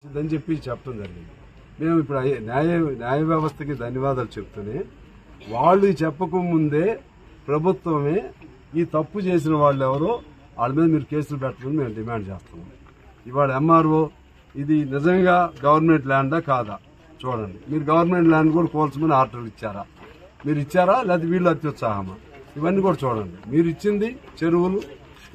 అని చెప్పి చెప్పడం జరిగింది. మేము ఇప్పుడు న్యాయ వ్యవస్థకి ధన్యవాదాలు చెప్తూనే వాళ్ళు చెప్పకముందే ప్రభుత్వమే ఈ తప్పు చేసిన వాళ్ళు ఎవరో వాళ్ళ మీద మీరు కేసులు పెట్టమని మేము డిమాండ్ చేస్తున్నాం. ఇవాళ ఎంఆర్ఓ ఇది నిజంగా గవర్నమెంట్ ల్యాండా కాదా చూడండి. మీరు గవర్నమెంట్ ల్యాండ్ కూడా కోల్చమని ఆర్డర్లు ఇచ్చారా, మీరు ఇచ్చారా, లేకపోతే వీళ్ళు అత్యుత్సాహమా, ఇవన్నీ కూడా చూడండి. మీరు ఇచ్చింది చెరువులు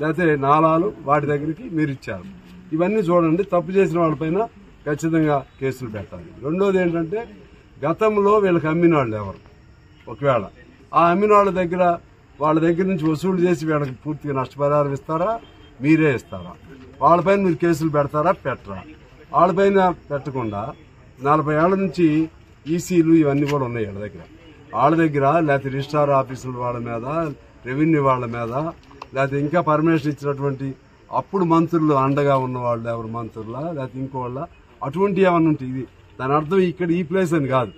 లేకపోతే నాలాలు వాటి దగ్గరికి మీరు ఇచ్చారు, ఇవన్నీ చూడండి. తప్పు చేసిన వాళ్ళపైన ఖచ్చితంగా కేసులు పెట్టాలి. రెండోది ఏంటంటే గతంలో వీళ్ళకి అమ్మిన వాళ్ళు ఎవరు, ఒకవేళ ఆ అమ్మిన వాళ్ళ దగ్గర నుంచి వసూలు చేసి వీళ్ళకి పూర్తిగా నష్టపరిహారం ఇస్తారా, మీరే ఇస్తారా, వాళ్ళపైన మీరు కేసులు పెడతారా పెట్టరా. వాళ్ళపైన పెట్టకుండా 40 ఏళ్ల నుంచి ఈసీలు ఇవన్నీ కూడా ఉన్నాయి వాళ్ళ దగ్గర లేకపోతే రిజిస్ట్రార్ ఆఫీసుల వాళ్ళ మీద, రెవెన్యూ వాళ్ళ మీద, లేకపోతే ఇంకా పర్మిషన్ ఇచ్చినటువంటి అప్పుడు మంత్రులు అండగా ఉన్న వాళ్ళు ఎవరు మంత్రులా లేకపోతే ఇంకోళ్ళ అటువంటి ఏమన్నా ఉంటాయి. ఇది దాని అర్థం ఇక్కడ ఈ ప్లేస్ అని కాదు.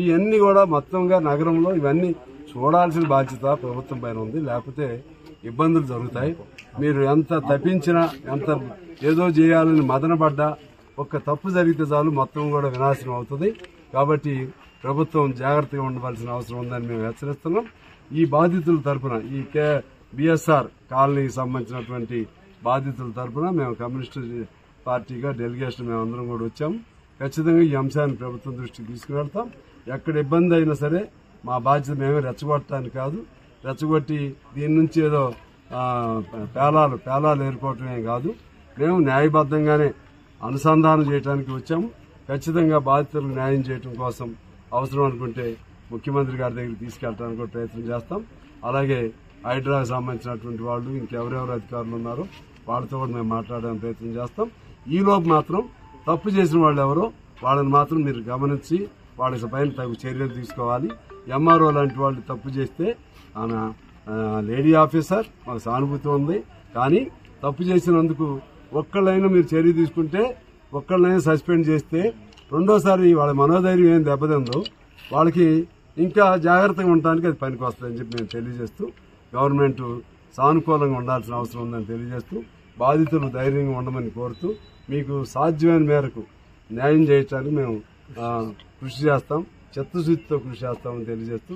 ఇవన్నీ కూడా మొత్తంగా నగరంలో ఇవన్నీ చూడాల్సిన బాధ్యత ప్రభుత్వం పైన ఉంది. లేకపోతే ఇబ్బందులు జరుగుతాయి. మీరు ఎంత తప్పించినా ఎంత ఏదో చేయాలని మదనపడ్డా ఒక్క తప్పు జరిగితే చాలు మొత్తం కూడా వినాశనం అవుతుంది. కాబట్టి ప్రభుత్వం జాగ్రత్తగా ఉండవలసిన అవసరం ఉందని మేము హెచ్చరిస్తున్నాం. ఈ బాధితుల తరఫున ఈ బిఎస్ఆర్ కాలనీకి సంబంధించినటువంటి బాధితుల తరఫున మేము కమ్యూనిస్టు పార్టీగా డెలిగేషన్ మేమందరం కూడా వచ్చాము. ఖచ్చితంగా ఈ అంశాన్ని ప్రభుత్వం దృష్టికి తీసుకువెళ్తాం. ఎక్కడ ఇబ్బంది అయినా సరే మా బాధ్యత మేమే రెచ్చగొట్టడానికి కాదు, రెచ్చగొట్టి దీని నుంచి ఏదో పేలాలు ఏర్పడటమే కాదు, మేము న్యాయబద్ధంగానే అనుసంధానం చేయడానికి వచ్చాము. ఖచ్చితంగా బాధితులకు న్యాయం చేయడం కోసం అవసరం అనుకుంటే ముఖ్యమంత్రి గారి దగ్గరికి తీసుకెళ్ళడానికి కూడా ప్రయత్నం చేస్తాం. అలాగే హైడ్రాకు సంబంధించినటువంటి వాళ్ళు ఇంకెవరెవరు అధికారులు ఉన్నారో వాళ్ళతో కూడా మేము మాట్లాడడానికి ప్రయత్నం చేస్తాం. ఈలోపు మాత్రం తప్పు చేసిన వాళ్ళు ఎవరో వాళ్ళని మాత్రం మీరు గమనించి వాళ్ళ పైన తగు చర్యలు తీసుకోవాలి. ఎంఆర్ఓ లాంటి వాళ్ళు తప్పు చేస్తే ఆమె లేడీ ఆఫీసర్, మాకు సానుభూతి ఉంది. కానీ తప్పు చేసినందుకు ఒక్కళ్ళైనా మీరు చర్య తీసుకుంటే, ఒక్కళ్ళైనా సస్పెండ్ చేస్తే రెండోసారి వాళ్ళ మనోధైర్యం ఏం దెబ్బతిందో వాళ్ళకి ఇంకా జాగ్రత్తగా ఉండడానికి అది పనికి వస్తుందని చెప్పి మేము తెలియజేస్తూ, గవర్నమెంట్ సానుకూలంగా ఉండాల్సిన అవసరం ఉందని తెలియజేస్తూ, బాధితులు ధైర్యంగా ఉండమని కోరుతూ, మీకు సాధ్యమైన మేరకు న్యాయం చేయడానికి మేము కృషి చేస్తాం, చిత్తశుద్ధితో కృషి చేస్తామని తెలియజేస్తూ